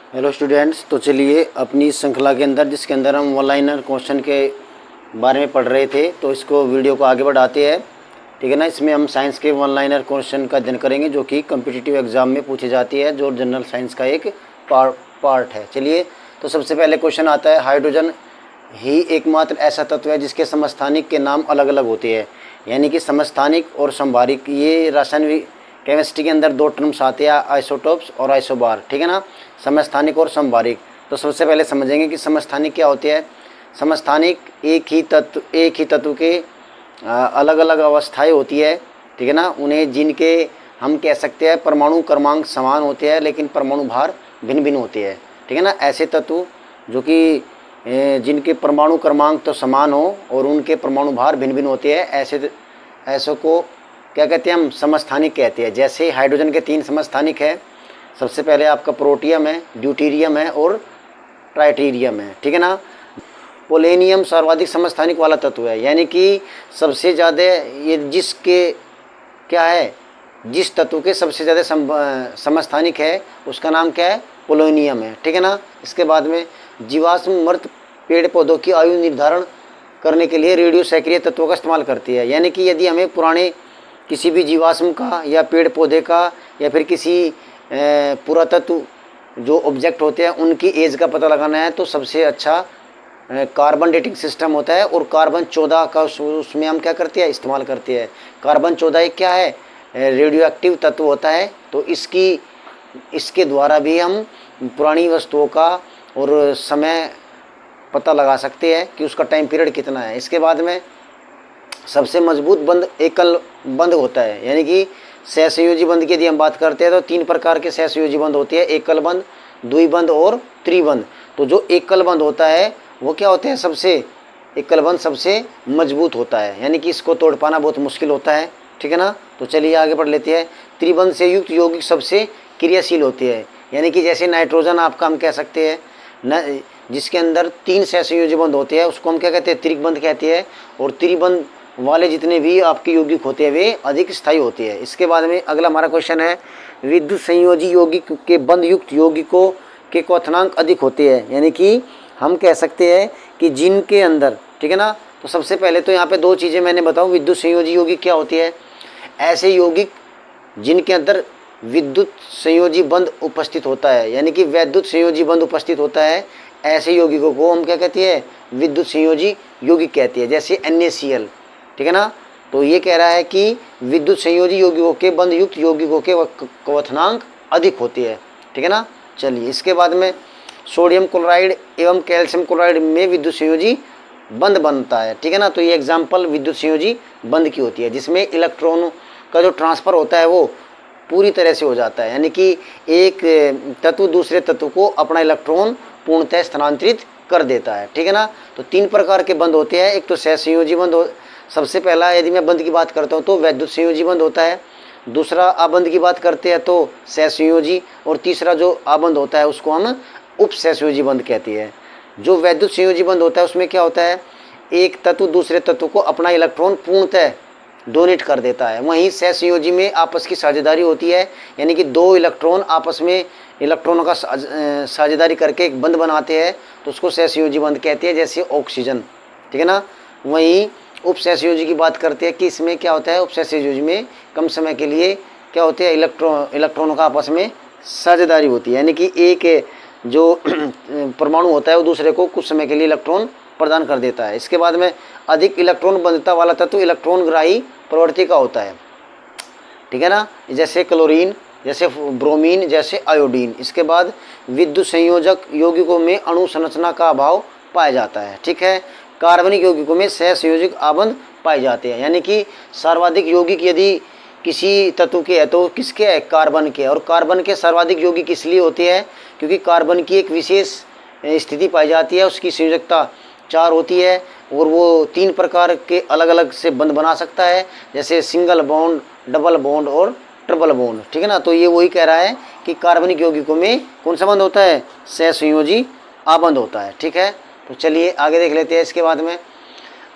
Hello students, तो चलिए अपनी श्रृंखला के अंदर जिसके अंदर हम वन लाइनर क्वेश्चन के बारे में पढ़ रहे थे, तो इसको वीडियो को आगे बढ़ाते हैं। ठीक है ना। इसमें हम साइंस के वन लाइनर क्वेश्चन का अध्ययन करेंगे जो कि कम्पिटिटिव एग्जाम में पूछी जाती है, जो जनरल साइंस का एक पार्ट है। चलिए, तो सबसे पहले क्वेश्चन आता है, हाइड्रोजन ही एकमात्र ऐसा तत्व है जिसके समस्थानिक के नाम अलग अलग होते हैं। यानी कि समस्थानिक और संभारिक, ये रासायनिक केमिस्ट्री के अंदर दो टर्म्स आते हैं, आइसोटोप्स और आइसोबार। ठीक है ना, समस्थानिक और संभारिक। तो सबसे पहले समझेंगे कि समस्थानिक क्या होते हैं। समस्थानिक एक ही तत्व के अलग अलग अवस्थाएं होती है। ठीक है ना, उन्हें जिनके हम कह सकते हैं परमाणु क्रमांक समान होते हैं लेकिन परमाणु भार भिन्न भिन्न होते हैं। ठीक है ना, ऐसे तत्व जो कि जिनके परमाणु क्रमांक तो समान हो और उनके परमाणु भार भिन्न भिन्न होते हैं, ऐसे को क्या कहते हैं, हम समस्थानिक कहते हैं। जैसे हाइड्रोजन के 3 समस्थानिक है। सबसे पहले आपका प्रोटियम है, ड्यूटीरियम है और ट्राइटीरियम है। ठीक है ना। पोलेनियम सर्वाधिक समस्थानिक वाला तत्व है, यानी कि सबसे ज़्यादा ये जिसके क्या है, जिस तत्व के सबसे ज़्यादा समस्थानिक है उसका नाम क्या है, पोलोनियम है। ठीक है ना। इसके बाद में जीवाश्म मृत पेड़ पौधों की आयु निर्धारण करने के लिए रेडियो सक्रिय तत्वों का इस्तेमाल करती है। यानी कि यदि हमें पुराने किसी भी जीवाश्म का या पेड़ पौधे का या फिर किसी पुरातत्व जो ऑब्जेक्ट होते हैं उनकी एज का पता लगाना है, तो सबसे अच्छा कार्बन डेटिंग सिस्टम होता है। और कार्बन 14 का उसमें हम क्या करते हैं, इस्तेमाल करते हैं। कार्बन 14 एक क्या है, रेडियो एक्टिव तत्व होता है। तो इसके द्वारा भी हम पुरानी वस्तुओं का और समय पता लगा सकते हैं कि उसका टाइम पीरियड कितना है। इसके बाद में सबसे मजबूत बंध एकल बंध होता है, यानी कि सहसंयोजी बंध की यदि हम बात करते हैं तो 3 प्रकार के सहसंयोजी बंध होते हैं, एकल बंध, द्विबंध और त्रिबंध। तो जो एकल बंध होता है वो क्या होते हैं, एकल बंध सबसे मजबूत होता है, यानी कि इसको तोड़ पाना बहुत मुश्किल होता है। ठीक है ना। तो चलिए आगे बढ़ लेते हैं। त्रिबंध से युक्त यौगिक सबसे क्रियाशील होते हैं, यानी कि जैसे नाइट्रोजन आपका हम कह सकते हैं न, जिसके अंदर 3 सहसंयोजी बंध होते हैं उसको हम क्या कहते हैं, त्रिबंध कहते हैं। और त्रिबंध वाले जितने भी आपके यौगिक होते हैं वे अधिक स्थायी होते हैं। इसके बाद में अगला हमारा क्वेश्चन है, विद्युत संयोजी यौगिक के बंध युक्त यौगिकों के क्वथनांक अधिक होते हैं, यानी कि हम कह सकते हैं कि जिनके अंदर, ठीक है ना। तो सबसे पहले तो यहाँ पे 2 चीज़ें मैंने बताऊँ, विद्युत संयोजी यौगिक क्या होती है, ऐसे यौगिक जिनके अंदर विद्युत संयोजी बंध उपस्थित होता है, यानी कि वैद्युत संयोजी बंध उपस्थित होता है, ऐसे यौगिकों को हम क्या कहते हैं, विद्युत संयोजी यौगिक कहते हैं। जैसे NaCl। ठीक है ना। तो ये कह रहा है कि विद्युत संयोजी यौगिकों के बंध युक्त यौगिकों के क्वथनांक अधिक होती है। ठीक है ना। चलिए, इसके बाद में सोडियम क्लोराइड एवं कैल्शियम क्लोराइड में विद्युत संयोजी बंध बनता है। ठीक है ना। तो ये एग्जाम्पल विद्युत संयोजी बंध की होती है, जिसमें इलेक्ट्रॉन का जो ट्रांसफ़र होता है वो पूरी तरह से हो जाता है, यानी कि एक तत्व दूसरे तत्व को अपना इलेक्ट्रॉन पूर्णतः स्थानांतरित कर देता है। ठीक है ना। तो 3 प्रकार के बंध होते हैं। एक तो सहसंयोजी बंध सबसे पहला यदि मैं बंध की बात करता हूँ तो वैद्युत संयोजी बंध होता है। दूसरा आबंध की बात करते हैं तो सहसंयोजी, और तीसरा जो आबंध होता है उसको हम उप सहसंयोजी बंध कहते हैं। जो वैद्युत संयोजी बंध होता है उसमें क्या होता है, एक तत्व दूसरे तत्व को अपना इलेक्ट्रॉन पूर्णतः डोनेट कर देता है। वहीं सहसंयोजी में आपस की साझेदारी होती है, यानी कि 2 इलेक्ट्रॉन आपस में इलेक्ट्रॉनों का साझेदारी करके एक बंध बनाते हैं, तो उसको सहसंयोजी बंध कहते हैं, जैसे ऑक्सीजन। ठीक है ना। वहीं उप सहसंयोजी की बात करते हैं कि इसमें क्या होता है, उप सहसंयोजी में कम समय के लिए क्या होते हैं, इलेक्ट्रॉनों का आपस में साझेदारी होती है, यानी कि एक जो परमाणु होता है वो दूसरे को कुछ समय के लिए इलेक्ट्रॉन प्रदान कर देता है। इसके बाद में अधिक इलेक्ट्रॉन बंधता वाला तत्व इलेक्ट्रॉन ग्राही प्रवृत्ति का होता है। ठीक है ना। जैसे क्लोरीन, जैसे ब्रोमीन, जैसे आयोडीन। इसके बाद विद्युत संयोजक यौगिकों में अणु संरचना का अभाव पाया जाता है। ठीक है। कार्बनिक यौगिकों में सहसंयोजक आबंध पाए जाते हैं, यानी कि सर्वाधिक यौगिक यदि किसी तत्व के है तो किसके है, कार्बन के। और कार्बन के सर्वाधिक यौगिक इसलिए होते हैं क्योंकि कार्बन की एक विशेष स्थिति पाई जाती है, उसकी संयोजकता 4 होती है और वो 3 प्रकार के अलग अलग से बंध बना सकता है, जैसे सिंगल बॉन्ड, डबल बॉन्ड और ट्रिपल बॉन्ड। ठीक है ना। तो ये वही कह रहा है कि कार्बनिक यौगिकों में कौन सा बंध होता है, सहसंयोजी आबंध होता है। ठीक है। तो चलिए आगे देख लेते हैं। इसके बाद में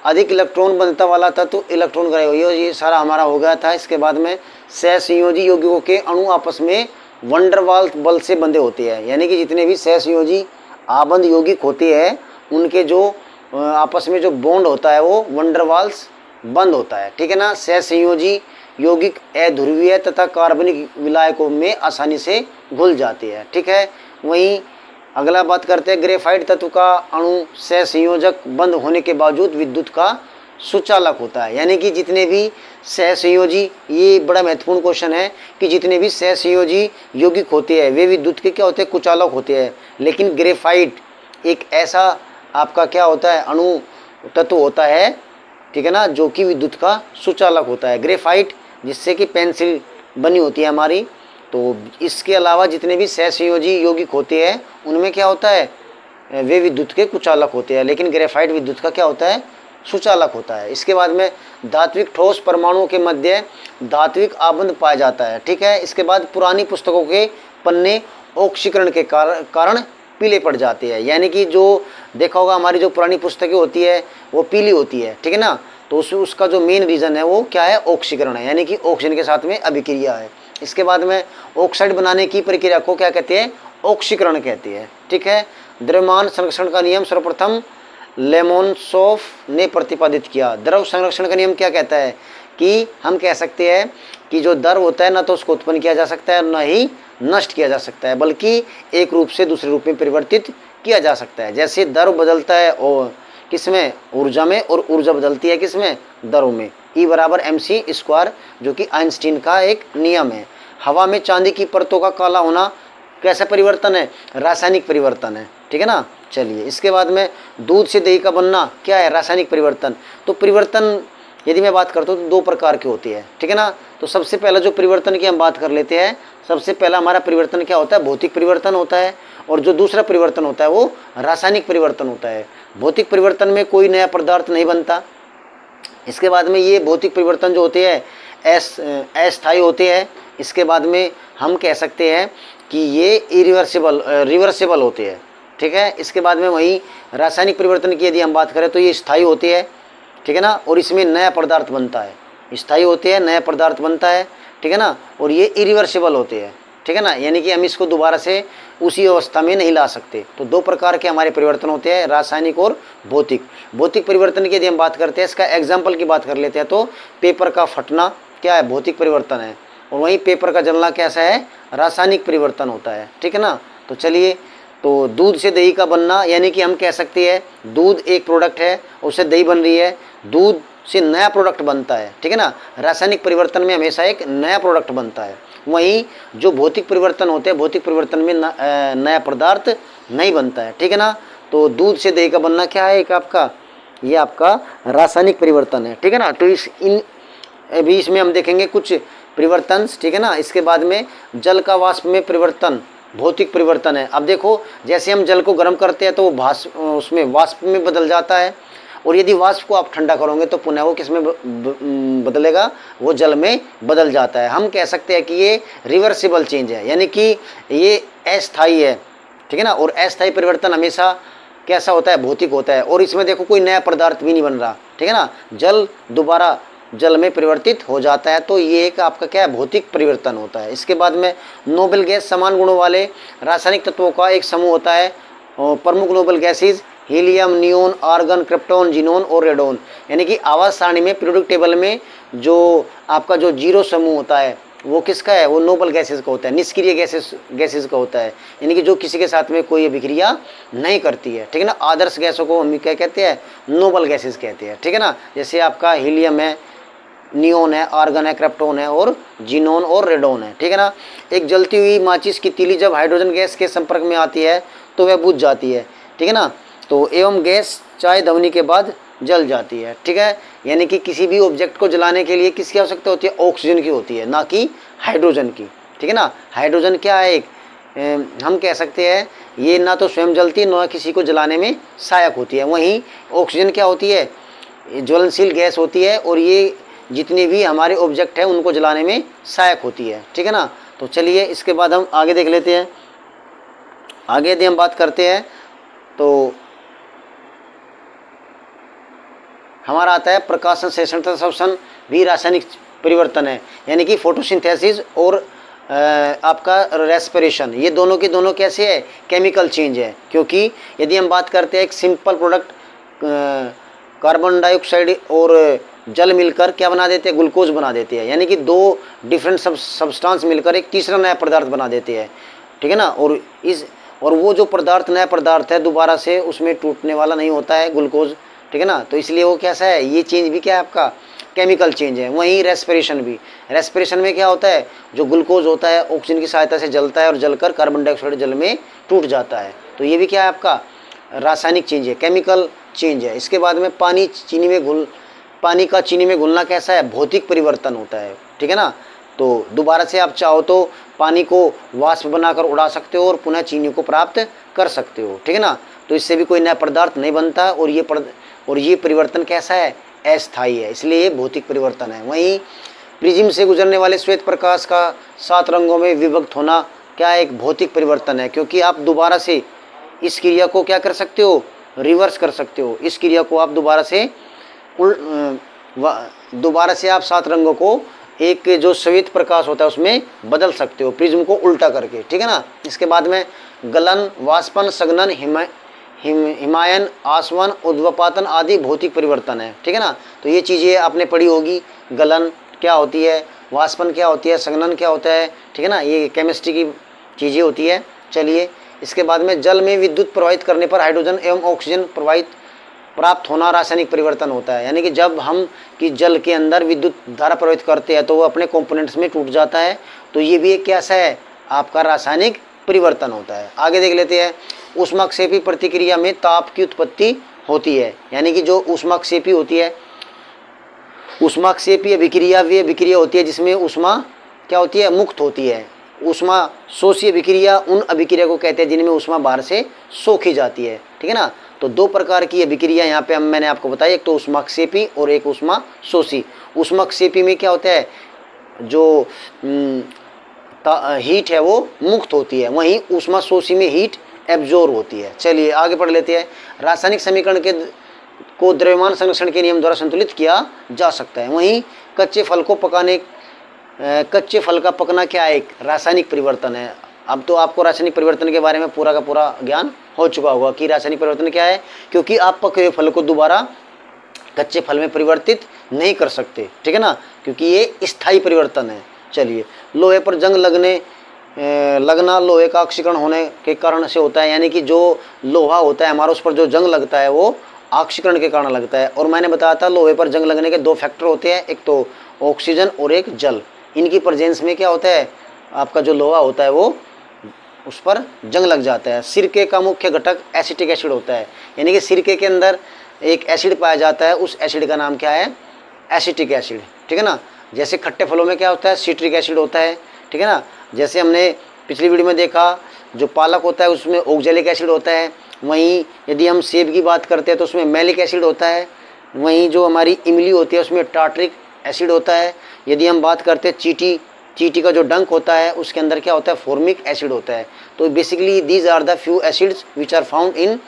अधिक इलेक्ट्रॉन बंधता वाला तत्व इलेक्ट्रॉन ग्राही, ये सारा हमारा हो गया था। इसके बाद में सहसंयोजी यौगिकों के अणु आपस में वंडरवाल बल से बंधे होते हैं, यानी कि जितने भी सहसंयोजी आबंध यौगिक होते हैं उनके जो आपस में जो बॉन्ड होता है वो वंडरवाल्स बंद होता है, ठीक है ना। सहसंयोजी यौगिक अध्रुवीय तथा कार्बनिक विलायकों में आसानी से घुल जाते हैं, ठीक है। वहीं अगला बात करते हैं, ग्रेफाइट तत्व का अणु सहसंयोजक बंद होने के बावजूद विद्युत का सुचालक होता है, यानी कि जितने भी सहसंयोजी, ये बड़ा महत्वपूर्ण क्वेश्चन है कि जितने भी सहसंयोजी यौगिक होते हैं वे विद्युत के क्या होते हैं, कुचालक होते हैं। लेकिन ग्रेफाइट एक ऐसा आपका क्या होता है, अणु तत्व होता है, ठीक है ना, जो कि विद्युत का सुचालक होता है। ग्रेफाइट जिससे कि पेंसिल बनी होती है हमारी। तो इसके अलावा जितने भी सहसंयोजी यौगिक होते हैं उनमें क्या होता है, वे विद्युत के कुचालक होते हैं, लेकिन ग्रेफाइट विद्युत का क्या होता है, सुचालक होता है। इसके बाद में धात्विक ठोस परमाणुओं के मध्य धात्विक आबंध पाया जाता है, ठीक है। इसके बाद पुरानी पुस्तकों के पन्ने ऑक्सीकरण के कारण पीले पड़ जाते हैं, यानी कि जो देखा होगा हमारी जो पुरानी पुस्तकें होती है वो पीली होती है, ठीक है ना। तो उसका जो मेन रीज़न है वो क्या है, ऑक्सीकरण है, यानी कि ऑक्सीजन के साथ में अभिक्रिया है। इसके बाद में ऑक्साइड बनाने की प्रक्रिया को क्या कहते हैं, ऑक्सीकरण कहते हैं, ठीक है। द्रव्यमान संरक्षण का नियम सर्वप्रथम लेमोनसोफ ने प्रतिपादित किया। द्रव संरक्षण का नियम क्या कहता है कि हम कह सकते हैं कि जो द्रव होता है ना तो उसको उत्पन्न किया जा सकता है, न ही नष्ट किया जा सकता है, बल्कि एक रूप से दूसरे रूप में परिवर्तित किया जा सकता है। जैसे द्रव बदलता है और किसमें, ऊर्जा में, और ऊर्जा बदलती है किसमें, द्रव में। E बराबर mc², जो कि आइंस्टीन का एक नियम है। हवा में चांदी की परतों का काला होना कैसा परिवर्तन है, रासायनिक परिवर्तन है, ठीक है ना। चलिए इसके बाद में दूध से दही का बनना क्या है, रासायनिक परिवर्तन। तो परिवर्तन यदि मैं बात करता हूँ तो दो प्रकार के होते हैं, ठीक है ना। तो सबसे पहला जो परिवर्तन की हम बात कर लेते हैं, सबसे पहला हमारा परिवर्तन क्या होता है, भौतिक परिवर्तन होता है, और जो दूसरा परिवर्तन होता है वो रासायनिक परिवर्तन होता है। भौतिक परिवर्तन में कोई नया पदार्थ नहीं बनता। इसके बाद में ये भौतिक परिवर्तन जो होते हैं अस्थायी होते हैं। इसके बाद में हम कह सकते हैं कि ये रिवर्सिबल होते हैं, ठीक है। इसके बाद में वहीं रासायनिक परिवर्तन की यदि हम बात करें तो ये स्थायी होते हैं, ठीक है ना, और इसमें नया पदार्थ बनता है। स्थायी होते हैं, नया पदार्थ बनता है, ठीक है ना, और ये इरिवर्सिबल होते हैं, ठीक है ना, यानी कि हम इसको दोबारा से उसी अवस्था में नहीं ला सकते। तो दो प्रकार के हमारे परिवर्तन होते हैं, रासायनिक और भौतिक। भौतिक परिवर्तन की यदि हम बात करते हैं, इसका एग्जाम्पल की बात कर लेते हैं तो पेपर का फटना क्या है, भौतिक परिवर्तन है, और वहीं पेपर का जलना कैसा है, रासायनिक परिवर्तन होता है, ठीक है ना। तो चलिए, तो दूध से दही का बनना, यानी कि हम कह सकते हैं दूध एक प्रोडक्ट है, उससे दही बन रही है, दूध से नया प्रोडक्ट बनता है, ठीक है ना। रासायनिक परिवर्तन में हमेशा एक नया प्रोडक्ट बनता है। वहीं जो भौतिक परिवर्तन होते हैं, भौतिक परिवर्तन में नया पदार्थ नहीं बनता है, ठीक है ना। तो दूध से दही का बनना क्या है, एक आपका ये आपका रासायनिक परिवर्तन है, ठीक है ना। तो अभी इसमें हम देखेंगे कुछ परिवर्तन, ठीक है ना। इसके बाद में जल का वाष्प में परिवर्तन भौतिक परिवर्तन है। अब देखो, जैसे हम जल को गर्म करते हैं तो वो उसमें वाष्प में बदल जाता है, और यदि वाष्प को आप ठंडा करोगे तो पुनः वो किसमें बदलेगा, वो जल में बदल जाता है। हम कह सकते हैं कि ये रिवर्सिबल चेंज है, यानी कि ये अस्थायी है, ठीक है ना। और अस्थायी परिवर्तन हमेशा कैसा होता है, भौतिक होता है, और इसमें देखो कोई नया पदार्थ भी नहीं बन रहा, ठीक है ना। जल दोबारा जल में परिवर्तित हो जाता है, तो ये एक आपका क्या है, भौतिक परिवर्तन होता है। इसके बाद में नोबेल गैस समान गुणों वाले रासायनिक तत्वों का एक समूह होता है। प्रमुख noble gases helium, neon, argon, krypton, xenon और रेडोन, यानी कि आवास सारणी में पीरियोडिक टेबल में जो आपका जो जीरो समूह होता है वो किसका है, वो नोबेल गैसेज का होता है, निष्क्रिय गैसेज का होता है, यानी कि जो किसी के साथ में कोई अभिक्रिया नहीं करती है, ठीक है ना। आदर्श गैसों को हम क्या कहते हैं, नोबेल गैसेज कहते हैं, ठीक है ना। जैसे आपका हीलियम है, नियोन है, आर्गन है, क्रिप्टॉन है और जीनोन और रेडोन है, ठीक है ना। एक जलती हुई माचिस की तीली जब हाइड्रोजन गैस के संपर्क में आती है तो वह बुझ जाती है, ठीक है ना। तो एवं गैस चाय ध्वनि के बाद जल जाती है, ठीक है। यानी कि किसी भी ऑब्जेक्ट को जलाने के लिए किसकी आवश्यकता होती है, ऑक्सीजन की होती है, ना कि हाइड्रोजन की, ठीक है ना। हाइड्रोजन क्या है, एक हम कह सकते हैं ये ना तो स्वयं जलती है, ना किसी को जलाने में सहायक होती है। वहीं ऑक्सीजन क्या होती है, ज्वलनशील गैस होती है, और ये जितने भी हमारे ऑब्जेक्ट हैं उनको जलाने में सहायक होती है, ठीक है ना। तो चलिए इसके बाद हम आगे देख लेते हैं। आगे यदि हम बात करते हैं तो हमारा आता है प्रकाश संश्लेषण तथा श्वसन भी रासायनिक परिवर्तन है, यानी कि फोटोसिंथेसिस और आपका रेस्पिरेशन, ये दोनों के दोनों कैसे है, केमिकल चेंज है। क्योंकि यदि हम बात करते हैं एक सिंपल प्रोडक्ट, कार्बन डाइऑक्साइड और जल मिलकर क्या बना देते हैं, ग्लूकोज बना देते हैं, यानी कि दो डिफरेंट सब्सटेंस मिलकर एक तीसरा नया पदार्थ बना देते हैं, ठीक है ना। और वो जो पदार्थ नया पदार्थ है दोबारा से उसमें टूटने वाला नहीं होता है ग्लूकोज, ठीक है ना। तो इसलिए वो कैसा है, ये चेंज भी क्या है आपका केमिकल चेंज है। वहीं रेस्पिरेशन भी, रेस्पिरेशन में क्या होता है, जो ग्लूकोज होता है ऑक्सीजन की सहायता से जलता है और जलकर कार्बन डाइऑक्साइड जल में टूट जाता है। तो ये भी क्या है आपका रासायनिक चेंज है, केमिकल चेंज है। इसके बाद में पानी का चीनी में घुलना कैसा है, भौतिक परिवर्तन होता है, ठीक है ना। तो दोबारा से आप चाहो तो पानी को वाष्प बनाकर उड़ा सकते हो और पुनः चीनी को प्राप्त कर सकते हो, ठीक है ना। तो इससे भी कोई नया पदार्थ नहीं बनता और ये परिवर्तन कैसा है, अस्थायी है, इसलिए ये भौतिक परिवर्तन है। वहीं प्रिज्म से गुजरने वाले श्वेत प्रकाश का 7 रंगों में विभक्त होना क्या एक भौतिक परिवर्तन है, क्योंकि आप दोबारा से इस क्रिया को क्या कर सकते हो, रिवर्स कर सकते हो। इस क्रिया को आप दोबारा से आप 7 रंगों को एक जो श्वेत प्रकाश होता है उसमें बदल सकते हो, प्रिज्म को उल्टा करके, ठीक है ना। इसके बाद में गलन, वाष्पन, संघनन, हिमायन, आसवन, उद्वपातन आदि भौतिक परिवर्तन है, ठीक है ना। तो ये चीज़ें आपने पढ़ी होगी, गलन क्या होती है, वाष्पन क्या होती है, संघनन क्या होता है, ठीक है ना। ये केमिस्ट्री की चीज़ें होती है। चलिए इसके बाद में जल में विद्युत प्रवाहित करने पर हाइड्रोजन एवं ऑक्सीजन प्राप्त होना रासायनिक परिवर्तन होता है। यानी कि जब हम कि जल के अंदर विद्युत धारा प्रवाहित करते हैं तो वो अपने कंपोनेंट्स में टूट जाता है। तो ये भी एक कैसा है आपका रासायनिक परिवर्तन होता है। आगे देख लेते हैं, ऊष्माक्षेपी प्रतिक्रिया में ताप की उत्पत्ति होती है। यानी कि जो ऊष्माक्षेपी होती है, ऊष्माक्षेपी अभिक्रिया वे अभिक्रिया होती है जिसमें ऊष्मा क्या होती है, मुक्त होती है। ऊष्मा शोषी अभिक्रिया उन अभिक्रिया को कहते हैं जिनमें ऊष्मा बाहर से सोखी जाती है, ठीक है ना। तो 2 प्रकार की अभिक्रिया यहाँ पे मैंने आपको बताई, एक तो ऊष्माक्षेपी और एक ऊष्मा शोषी। ऊष्माक्षेपी में क्या होता है, जो हीट है वो मुक्त होती है, वहीं ऊष्मा शोषी में हीट एब्जॉर्ब होती है। चलिए आगे पढ़ लेते हैं। रासायनिक समीकरण को द्रव्यमान संरक्षण के नियम द्वारा संतुलित किया जा सकता है। वहीं कच्चे फल का पकना क्या एक रासायनिक परिवर्तन है। अब तो आपको रासायनिक परिवर्तन के बारे में पूरा का पूरा ज्ञान हो चुका होगा कि रासायनिक परिवर्तन क्या है, क्योंकि आप पके हुए फल को दोबारा कच्चे फल में परिवर्तित नहीं कर सकते, ठीक है ना, क्योंकि ये स्थायी परिवर्तन है। चलिए, लोहे पर जंग लगना लोहे का ऑक्सीकरण होने के कारण से होता है। यानी कि जो लोहा होता है हमारा, उस पर जो जंग लगता है वो ऑक्सीकरण के कारण लगता है। और मैंने बताया था लोहे पर जंग लगने के 2 फैक्टर होते हैं, एक तो ऑक्सीजन और एक जल। इनकी प्रेजेंस में क्या होता है, आपका जो लोहा होता है वो उस पर जंग लग जाता है। सिरके का मुख्य घटक एसिटिक एसिड होता है। यानी कि सिरके के अंदर एक एसिड पाया जाता है, उस एसिड का नाम क्या है, एसिटिक एसिड, ठीक है ना। जैसे खट्टे फलों में क्या होता है, सिट्रिक एसिड होता है, ठीक है ना। जैसे हमने पिछली वीडियो में देखा, जो पालक होता है उसमें ऑक्जेलिक एसिड होता है। वहीं यदि हम सेब की बात करते हैं तो उसमें मैलिक एसिड होता है। वहीं जो हमारी इमली होती है उसमें टार्ट्रिक एसिड होता है। यदि हम बात करते हैं चींटी का जो डंक होता है उसके अंदर क्या होता है, फॉर्मिक एसिड होता है। तो basically these are the few acids which are found in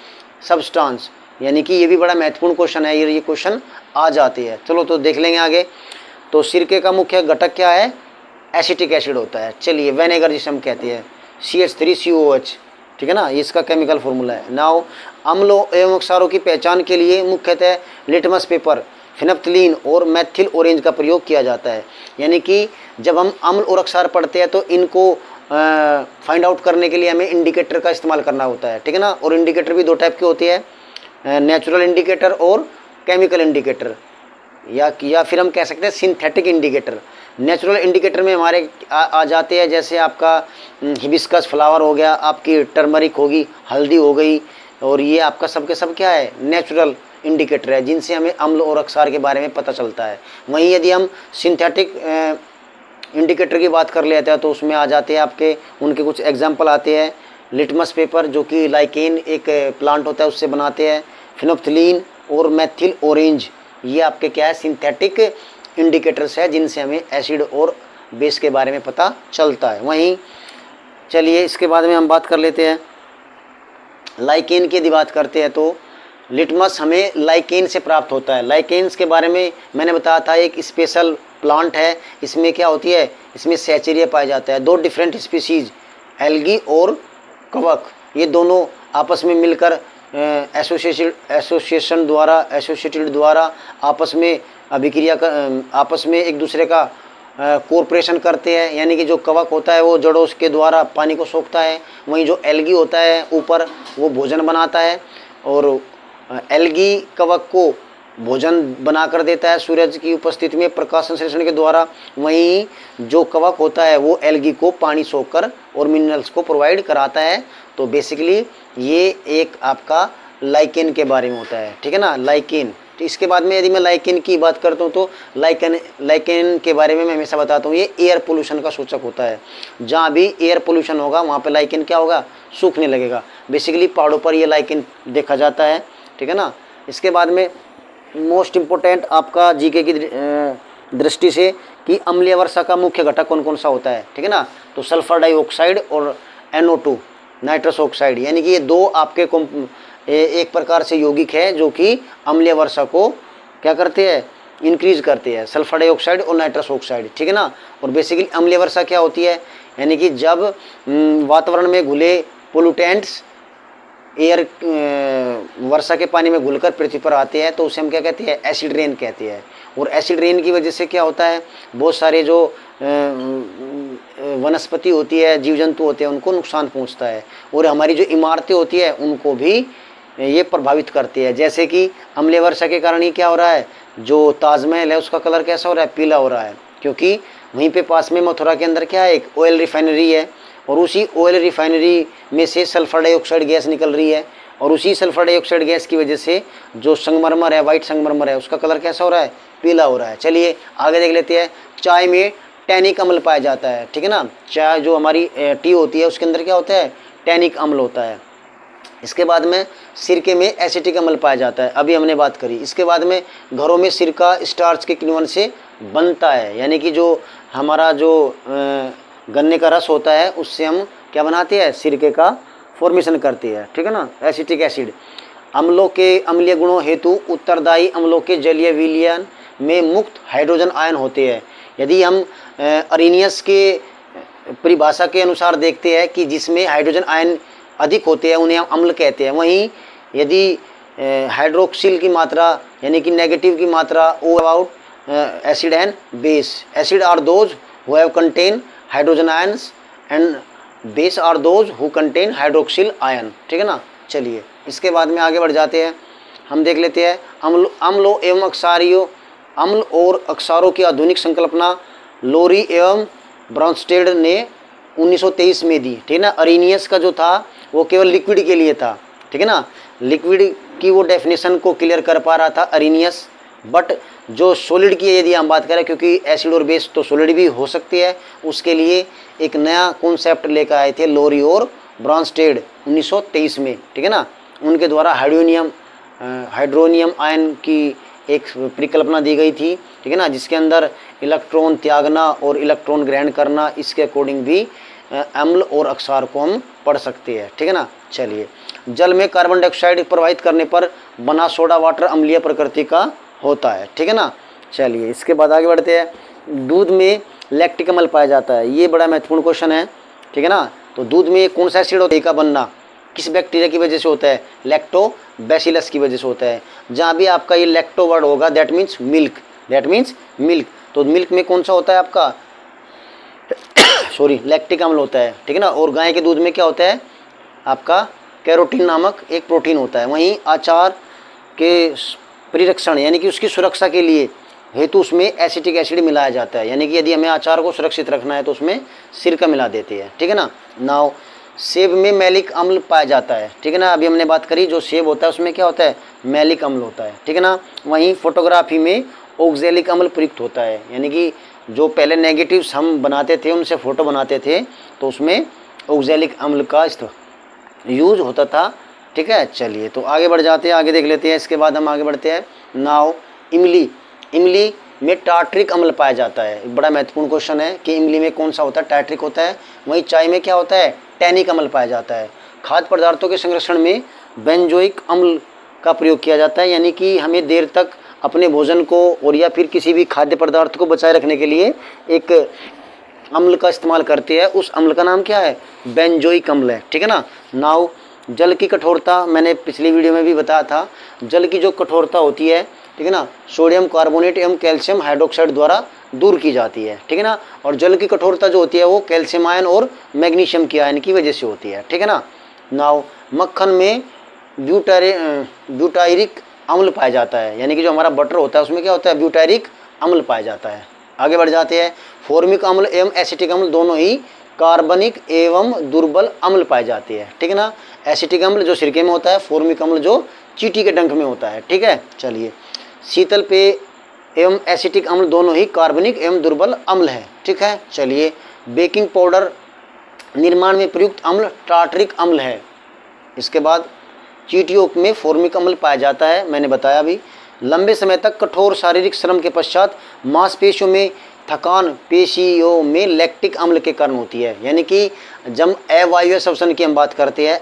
substance. यानी कि ये भी बड़ा महत्वपूर्ण क्वेश्चन है, ये क्वेश्चन आ जाते हैं। चलो तो देख लेंगे आगे। तो सिरके का मुख्य घटक क्या है, एसिटिक एसिड होता है। चलिए, विनेगर जिसे हम कहते हैं CH3COH, ठीक है ना, ये इसका केमिकल फॉर्मूला है। नाउ अम्लों एवं क्षारों की पहचान के लिए मुख्यतः लिटमस पेपर, फिनप्थलीन और मेथिल ऑरेंज का प्रयोग किया जाता है। यानी कि जब हम अम्ल और क्षार पढ़ते हैं तो इनको फाइंड आउट करने के लिए हमें इंडिकेटर का इस्तेमाल करना होता है, ठीक है ना। और इंडिकेटर भी 2 टाइप के होते हैं, नेचुरल इंडिकेटर और केमिकल इंडिकेटर, या फिर हम कह सकते हैं सिंथेटिक इंडिकेटर। नेचुरल इंडिकेटर में हमारे आ जाते हैं, जैसे आपका हिबिस्कस फ्लावर हो गया, आपकी टर्मरिक होगी, हल्दी हो गई, और ये आपका सब के सब क्या है, नेचुरल इंडिकेटर है, जिनसे हमें अम्ल और क्षार के बारे में पता चलता है। वहीं यदि हम सिंथेटिक इंडिकेटर की बात कर लेते हैं तो उसमें आ जाते हैं आपके, उनके कुछ एग्जाम्पल आते हैं। लिटमस पेपर जो कि लाइकेन एक प्लांट होता है उससे बनाते हैं, फिनोप्थलीन और मेथिल ऑरेंज, ये आपके क्या है, सिंथेटिक इंडिकेटर्स है जिनसे हमें एसिड और बेस के बारे में पता चलता है। वहीं चलिए इसके बाद में हम बात कर लेते हैं लाइकेन की। यदि बात करते हैं तो लिटमस हमें लाइकेन से प्राप्त होता है। लाइकेन्स के बारे में मैंने बताया था, एक स्पेशल प्लांट है, इसमें क्या होती है, इसमें सैचेरिया पाया जाता है। दो डिफरेंट स्पीसीज एल्गी और कवक, ये दोनों आपस में मिलकर एसोसिएटेड द्वारा आपस में अभिक्रिया कर, आपस में एक दूसरे का कोऑपरेशन करते हैं। यानी कि जो कवक होता है वो जड़ों के द्वारा पानी को सोखता है, वहीं जो एल्गी होता है ऊपर वो भोजन बनाता है, और एल्गी कवक को भोजन बना कर देता है सूरज की उपस्थिति में प्रकाश संश्लेषण के द्वारा। वहीं जो कवक होता है वो एल्गी को पानी सोखकर और मिनरल्स को प्रोवाइड कराता है। तो बेसिकली ये एक आपका लाइकेन के बारे में होता है, ठीक है ना, लाइकेन। तो इसके बाद में यदि मैं लाइकेन की बात करता हूँ तो लाइकेन के बारे में मैं हमेशा बताता हूँ, ये एयर पोल्यूशन का सूचक होता है। जहाँ भी एयर पोल्यूशन होगा वहाँ पे लाइकेन क्या होगा, सूखने लगेगा। बेसिकली पहाड़ों पर ये लाइकेन देखा जाता है, ठीक है ना। इसके बाद में मोस्ट इम्पोर्टेंट आपका जीके की दृष्टि से कि अम्लीय वर्षा का मुख्य घटक कौन कौन सा होता है, ठीक है ना। तो सल्फर डाइऑक्साइड और NO2 नाइट्रस ऑक्साइड, यानी कि ये दो आपके एक प्रकार से यौगिक है जो कि अम्लीय वर्षा को क्या करते हैं, इंक्रीज करते हैं, सल्फर डाइऑक्साइड और नाइट्रस ऑक्साइड, ठीक है ना। और बेसिकली अम्लीय वर्षा क्या होती है, यानी कि जब वातावरण में घुले पोल्यूटेंट्स एयर वर्षा के पानी में घुलकर पृथ्वी पर आते हैं तो उसे हम क्या कहते हैं, एसिड रेन कहते हैं। और एसिड रेन की वजह से क्या होता है, बहुत सारे जो वनस्पति होती है, जीव जंतु होते हैं, उनको नुकसान पहुंचता है। और हमारी जो इमारतें होती है उनको भी ये प्रभावित करती है। जैसे कि अम्लीय वर्षा के कारण ही क्या हो रहा है, जो ताजमहल है उसका कलर कैसा हो रहा है, पीला हो रहा है, क्योंकि वहीं पे पास में मथुरा के अंदर क्या है, एक ऑयल रिफाइनरी है, और उसी ऑयल रिफाइनरी में से सल्फर डाइऑक्साइड गैस निकल रही है, और उसी सल्फर डाइऑक्साइड गैस की वजह से जो संगमरमर है, वाइट संगमरमर है, उसका कलर कैसा हो रहा है, पीला हो रहा है। चलिए आगे देख लेते हैं। चाय में टैनिक अम्ल पाया जाता है, ठीक है ना। चाय जो हमारी टी होती है उसके अंदर क्या होता है, टैनिक अम्ल होता है। इसके बाद में सिरके में एसिटिक अम्ल पाया जाता है, अभी हमने बात करी। इसके बाद में घरों में सिरका स्टार्च के किण्वन से बनता है, यानी कि जो हमारा जो गन्ने का रस होता है उससे हम क्या बनाते हैं, सिरके का फॉर्मेशन करते हैं, ठीक है ना। एसिटिक एसिड अम्लों के अम्लीय गुणों हेतु उत्तरदायी अम्लों के जलीय विलयन में मुक्त हाइड्रोजन आयन होते हैं। यदि हम अरीनियस के परिभाषा के अनुसार देखते हैं कि जिसमें हाइड्रोजन आयन अधिक होते हैं उन्हें हम अम्ल कहते हैं। वहीं यदि हाइड्रोक्सिल की मात्रा यानी कि नेगेटिव की मात्रा ओ about acid and base, acid are those who have contain hydrogen ions and base are those who contain hydroxyl ion, ठीक है ना। चलिए इसके बाद में आगे बढ़ जाते हैं, हम देख लेते हैं अम्लों एवं अक्षारियों, अम्ल और अक्षारों की आधुनिक संकल्पना लोरी एवं ब्रॉन्स्टेड ने 1923 में दी, ठीक है ना। अरीनियस का जो था वो केवल लिक्विड के लिए था, ठीक है ना, लिक्विड की वो डेफिनेशन को क्लियर कर पा रहा था अरीनियस। बट जो सॉलिड की यदि हम बात करें, क्योंकि एसिड और बेस तो सॉलिड भी हो सकती है, उसके लिए एक नया कॉन्सेप्ट लेकर आए थे लोरी और ब्रॉन्स्टेड 1923 में, ठीक है ना। उनके द्वारा हाइड्रोनियम आयन की एक परिकल्पना दी गई थी, ठीक है ना, जिसके अंदर इलेक्ट्रॉन त्यागना और इलेक्ट्रॉन ग्रहण करना, इसके अकॉर्डिंग भी अम्ल और अक्षार को हम पढ़ सकते हैं, ठीक है ना। चलिए जल में कार्बन डाइऑक्साइड प्रवाहित करने पर बना सोडा वाटर अम्लीय प्रकृति का होता है, ठीक है ना। चलिए इसके बाद आगे बढ़ते हैं। दूध में लैक्टिक अम्ल पाया जाता है, ये बड़ा महत्वपूर्ण क्वेश्चन है, ठीक है ना। तो दूध में कौन सा एसिड होता है का बनना किस बैक्टीरिया की वजह से होता है, लैक्टोबैसिलस की वजह से होता है। जहाँ भी आपका ये लैक्टो वर्ड होगा दैट मीन्स मिल्क, तो मिल्क में कौन सा होता है आपका लैक्टिक अम्ल होता है, ठीक है ना। और गाय के दूध में क्या होता है आपका कैरोटीन नामक एक प्रोटीन होता है। वहीं अचार के परिरक्षण यानी कि उसकी सुरक्षा के लिए हेतु उसमें एसिटिक एसिड मिलाया जाता है, यानी कि यदि हमें अचार को सुरक्षित रखना है तो उसमें सिरका मिला देते हैं, ठीक है ना। नाउ सेब में मैलिक अम्ल पाया जाता है, ठीक है ना। अभी हमने बात करी जो सेब होता है उसमें क्या होता है, मैलिक अम्ल होता है, ठीक है ना। वहीं फोटोग्राफी में ऑक्जेलिक अम्ल प्रयुक्त होता है, यानी कि जो पहले नेगेटिव्स हम बनाते थे उनसे फ़ोटो बनाते थे तो उसमें ऑक्जेलिक अम्ल का यूज होता था, ठीक है। चलिए तो आगे बढ़ जाते हैं, आगे देख लेते हैं। इसके बाद हम आगे बढ़ते हैं। नाव इमली में टार्ट्रिक अम्ल पाया जाता है, बड़ा महत्वपूर्ण क्वेश्चन है कि इमली में कौन सा होता है, टार्ट्रिक होता है। वहीं चाय में क्या होता है, टैनिक अम्ल पाया जाता है। खाद्य पदार्थों के संरक्षण में बेंजोइक अम्ल का प्रयोग किया जाता है, यानी कि हमें देर तक अपने भोजन को और या फिर किसी भी खाद्य पदार्थ को बचाए रखने के लिए एक अम्ल का इस्तेमाल करते हैं। उस अम्ल का नाम क्या है? बेंजोइक अम्ल है, ठीक है ना। नाउ जल की कठोरता, मैंने पिछली वीडियो में भी बताया था, जल की जो कठोरता होती है, ठीक है ना, सोडियम कार्बोनेट एवं कैल्शियम हाइड्रोक्साइड द्वारा दूर की जाती है, ठीक है ना। और जल की कठोरता जो होती है वो कैल्शियम आयन और मैग्नीशियम की आयन की वजह से होती है, ठीक है ना। नाउ मक्खन में ब्यूटायरिक अम्ल पाया जाता है, यानी कि जो हमारा बटर होता है उसमें क्या होता है? ब्यूटायरिक अम्ल पाया जाता है। आगे बढ़ जाते हैं। फॉर्मिक अम्ल एवं एसिटिक अम्ल दोनों ही कार्बनिक एवं दुर्बल अम्ल पाए जाते हैं, ठीक है ना। एसिटिक अम्ल जो सिरके में होता है, फॉर्मिक अम्ल जो चींटी के डंक में होता है, ठीक है। चलिए, शीतल पेय एवं एसिटिक अम्ल दोनों ही कार्बनिक एवं दुर्बल अम्ल है, ठीक है। चलिए, बेकिंग पाउडर निर्माण में प्रयुक्त अम्ल टार्टरिक अम्ल है। इसके बाद चींटियों में फॉर्मिक अम्ल पाया जाता है, मैंने बताया भी। लंबे समय तक कठोर शारीरिक श्रम के पश्चात मांसपेशियों में थकान पेशियों में लैक्टिक अम्ल के कारण होती है, यानी कि जब अवायवीय श्वसन की हम बात करते हैं,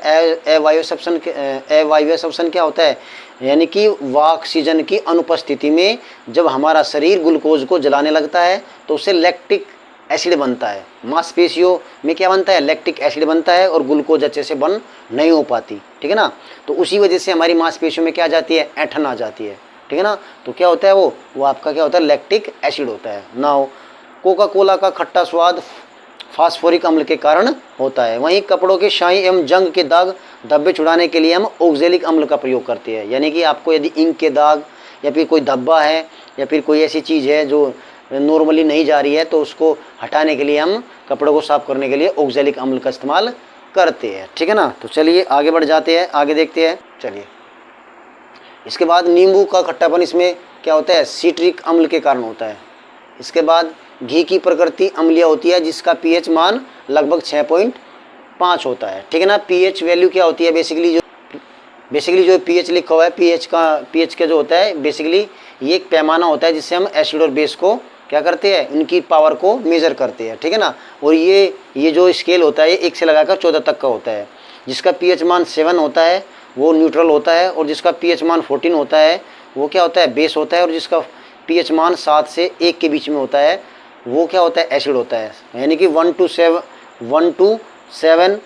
अवायवीय श्वसन क्या होता है? यानी कि ऑक्सीजन की अनुपस्थिति में जब हमारा शरीर ग्लूकोज को जलाने लगता है तो उससे लैक्टिक एसिड बनता है। मांसपेशियों में क्या बनता है? लैक्टिक एसिड बनता है और ग्लूकोज अच्छे से बन नहीं हो पाती, ठीक है ना। तो उसी वजह से हमारी मांसपेशियों में क्या आ जाती है? ऐंठन आ जाती है, ठीक है ना। तो क्या होता है? वो आपका क्या होता है? लैक्टिक एसिड होता है। नाउ कोका कोला का खट्टा स्वाद फास्फोरिक अम्ल के कारण होता है। वहीं कपड़ों के शाई एवं जंग के दाग धब्बे छुड़ाने के लिए हम ऑक्जेलिक अम्ल का प्रयोग करते हैं, यानी कि आपको यदि इंक के दाग या फिर कोई धब्बा है या फिर कोई ऐसी चीज़ है जो नॉर्मली नहीं जा रही है तो उसको हटाने के लिए हम कपड़ों को साफ करने के लिए ऑक्जेलिक अम्ल का इस्तेमाल करते हैं, ठीक है ना। तो चलिए आगे बढ़ जाते हैं, आगे देखते हैं। चलिए, इसके बाद नींबू का खट्टापन इसमें क्या होता है? सिट्रिक अम्ल के कारण होता है। इसके बाद घी की प्रकृति अम्लीय होती है जिसका पीएच मान लगभग 6.5 होता है, ठीक है ना। पीएच वैल्यू क्या होती है? बेसिकली जो पीएच लिखा हुआ है, पीएच का जो होता है बेसिकली ये एक पैमाना होता है जिससे हम एसिड और बेस को क्या करते हैं? उनकी पावर को मेज़र करते हैं, ठीक है ना। और ये जो स्केल होता है 1 से लगाकर 14 तक का होता है। जिसका पीएच मान 7 होता है वो न्यूट्रल होता है, और जिसका पीएच मान 14 होता है वो क्या होता है? बेस होता है, और जिसका पीएच मान 7 से 1 के बीच में होता है वो क्या होता है? एसिड होता है। यानी कि 1 to 7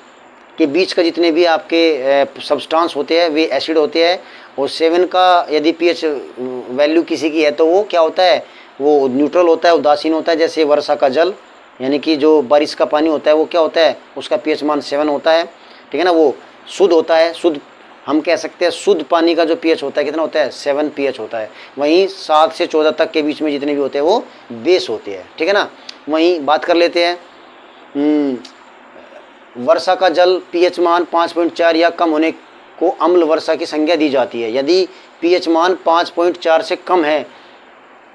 के बीच का जितने भी आपके सब्सटेंस होते हैं वे एसिड होते हैं, और 7 का यदि पीएच वैल्यू किसी की है तो वो क्या होता है? वो न्यूट्रल होता है, उदासीन होता है। जैसे वर्षा का जल, यानी कि जो बारिश का पानी होता है वो क्या होता है? उसका पीएच मान 7 होता है, ठीक है ना। वो शुद्ध होता है, शुद्ध हम कह सकते हैं शुद्ध पानी का जो पीएच होता है कितना होता है? 7 पीएच होता है। वहीं 7 से 14 तक के बीच में जितने भी होते हैं वो बेस होते हैं, ठीक है ना। वहीं बात कर लेते हैं वर्षा का जल पीएच मान 5.4 या कम होने को अम्ल वर्षा की संज्ञा दी जाती है। यदि पीएच मान 5.4 से कम है,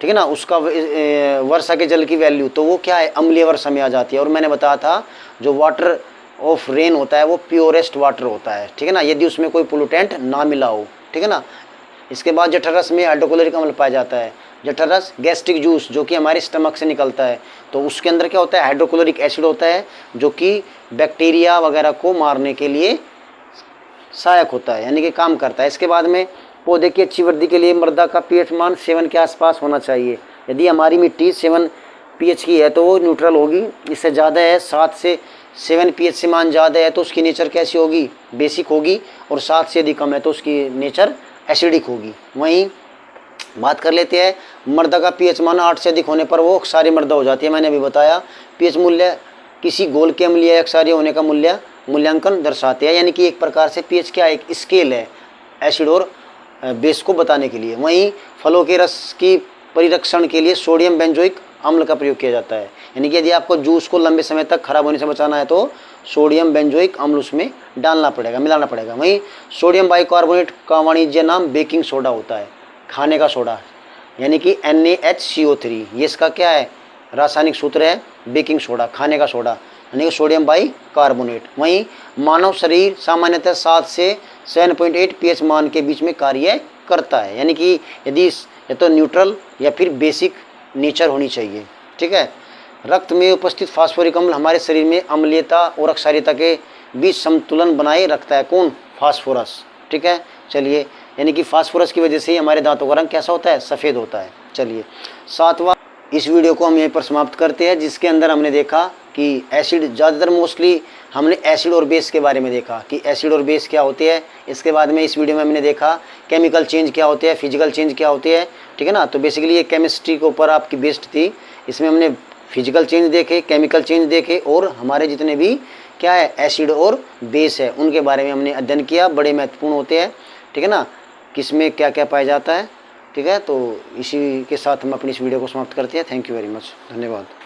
ठीक है ना, उसका वर्षा के जल की वैल्यू, तो वो क्या है? अम्लीय वर्षा में आ जाती है। और मैंने बताया था जो वाटर ऑफ रेन होता है वो प्योरेस्ट वाटर होता है, ठीक है ना, यदि उसमें कोई पोल्यूटेंट ना मिला हो, ठीक है ना। इसके बाद जठररस में हाइड्रोक्लोरिक अम्ल पाया जाता है। जठररस गैस्ट्रिक जूस जो कि हमारे स्टमक से निकलता है, तो उसके अंदर क्या होता है? हाइड्रोक्लोरिक एसिड होता है जो कि बैक्टीरिया वगैरह को मारने के लिए सहायक होता है, यानी कि काम करता है। इसके बाद में पौधे की अच्छी वृद्धि के लिए मृदा का पीएच मान 7 के आसपास होना चाहिए। यदि हमारी मिट्टी 7 पीएच की है तो वो न्यूट्रल होगी। इससे ज़्यादा है 7 से 7 पीएच से मान ज़्यादा है तो उसकी नेचर कैसी होगी? बेसिक होगी। और 7 से अधिक कम है तो उसकी नेचर एसिडिक होगी। वहीं बात कर लेते हैं मृदा का पीएच मान 8 से अधिक होने पर वो क्षारीय मृदा हो जाती है। मैंने अभी बताया पीएच मूल्य किसी घोल के अम्लीय या क्षारीय होने का मूल्यांकन दर्शाते हैं, यानी कि एक प्रकार से पीएच क्या एक स्केल है एसिड और बेस को बताने के लिए। वहीं फलों के रस की परिरक्षण के लिए सोडियम बेंजोइक अम्ल का प्रयोग किया जाता है, यानी कि यदि आपको जूस को लंबे समय तक खराब होने से बचाना है तो सोडियम बेंजोइक अम्ल उसमें डालना पड़ेगा, मिलाना पड़ेगा। वहीं सोडियम बाइकार्बोनेट का वाणिज्य नाम बेकिंग सोडा होता है, खाने का सोडा, यानी कि NaHCO3, ये इसका क्या है? रासायनिक सूत्र है बेकिंग सोडा, खाने का सोडा, यानी कि सोडियम बाइकार्बोनेट। वहीं मानव शरीर सामान्यतः 7 से 7.8 पीएच मान के बीच में कार्य करता है, यानी कि यदि या तो न्यूट्रल या फिर बेसिक नेचर होनी चाहिए, ठीक है। रक्त में उपस्थित फास्फोरिक अम्ल हमारे शरीर में अम्लीयता और अक्षारीयता के बीच संतुलन बनाए रखता है। कौन? फास्फोरस, ठीक है। चलिए यानी कि फास्फोरस की वजह से ही हमारे दांतों का रंग कैसा होता है, सफ़ेद होता है। चलिए 7वां, इस वीडियो को हम यहीं पर समाप्त करते हैं, जिसके अंदर हमने देखा कि एसिड, ज़्यादातर मोस्टली हमने एसिड और बेस के बारे में देखा कि एसिड और बेस क्या होते हैं। इसके बाद में इस वीडियो में हमने देखा केमिकल चेंज क्या होते हैं, फिजिकल चेंज क्या होते हैं, ठीक है ना। तो बेसिकली ये केमिस्ट्री के ऊपर आपकी बेस्ड थी। इसमें हमने फिजिकल चेंज देखे, केमिकल चेंज देखे, और हमारे जितने भी क्या है एसिड और बेस है उनके बारे में हमने अध्ययन किया। बड़े महत्वपूर्ण होते हैं, ठीक है ना, किसमें क्या क्या पाया जाता है, ठीक है। तो इसी के साथ हम अपनी इस वीडियो को समाप्त करते हैं। थैंक यू वेरी मच, धन्यवाद।